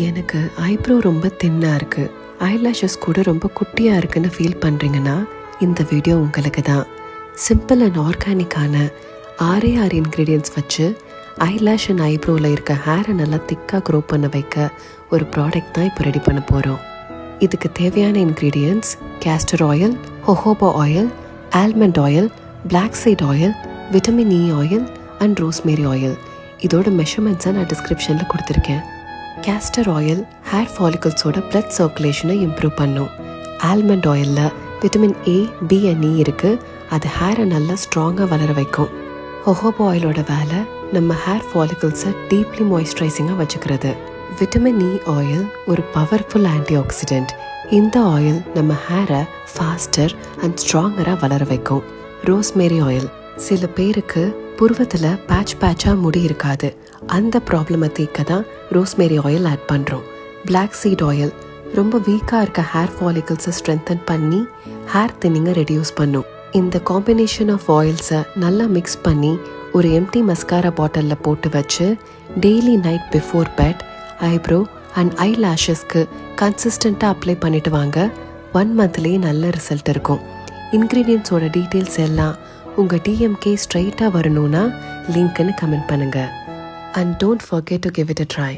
எனக்கு ஐப்ரோ ரொம்ப தின்னா இருக்கு, ஐலாஷஸ் கூட ரொம்ப குட்டியா இருக்குன்னு ஃபீல் பண்றீங்கன்னா இந்த வீடியோ உங்களுக்கு தான். சிம்பிள் அண்ட் ஆர்கானிக்கான 6 இன்க்ரீடியன்ட்ஸ் வச்சு ஐலாஷ் அண்ட் ஐப்ரோவில் இருக்க ஹேரை நல்லா திக்காக க்ரோ பண்ண வைக்க ஒரு ப்ராடக்ட் தான் இப்போ ரெடி பண்ண போகிறோம். இதுக்கு தேவையான ingredients castor oil, jojoba oil, almond oil, black seed oil, vitamin E oil and rosemary oil. இதோட மெஷர்மெண்ட்ஸை நான் டிஸ்கிரிப்ஷனில் கொடுத்துருக்கேன். கேஸ்டர் ஆயில் ஹேர் ஃபாலிகல்ஸோட பிளட் சர்க்குலேஷனை இம்ப்ரூவ் பண்ணும். ஆல்மண்ட் ஆயிலில் vitamin A, B and E இருக்குது, அது ஹேரை நல்லா ஸ்ட்ராங்காக வளர வைக்கும். ஹொஹோபா ஆயிலோட வேலை நம்ம ஹேர் ஃபாலிகல்ஸை டீப்லி மாய்ஸ்சரைசிங்காக வச்சுக்கிறது. விட்டமின் இ ஆயில் ஒரு பவர்ஃபுல் ஆன்டி ஆக்சிடென்ட். இந்த ஆயில் நம்ம ஹேரை ஃபாஸ்டர் அண்ட் ஸ்ட்ராங்கராக வளர வைக்கும். ரோஸ்மேரி ஆயில் சில பேருக்கு புருவத்தில் பேட்சாக முடி இருக்காது, அந்த ப்ராப்ளமை தீர்க்க தான் ரோஸ்மேரி ஆயில் ஆட் பண்ணுறோம். பிளாக் சீட் ஆயில் ரொம்ப வீக்காக இருக்க ஹேர் ஃபாலிகல்ஸை ஸ்ட்ரென்தன் பண்ணி ஹேர் தின்னிங்கை ரெடியூஸ் பண்ணும். இந்த காம்பினேஷன் ஆஃப் ஆயில்ஸை நல்லா மிக்ஸ் பண்ணி ஒரு எம்டி மஸ்காரா பாட்டிலில் போட்டு வச்சு daily night before bed eyebrow and eye லேஷஸ்க்கு கன்சிஸ்டண்ட்டாக அப்ளை பண்ணிட்டு வாங்க. 1 மந்த்லேயே நல்ல ரிசல்ட் இருக்கும். இன்க்ரீடியன்ட்ஸோட டீட்டெயில்ஸ் எல்லாம் உங்கள் டிஎம்கே ஸ்ட்ரைட்டாக வரணும்னா லிங்க்னு கமெண்ட் பண்ணுங்கள். And don't forget to give it a try.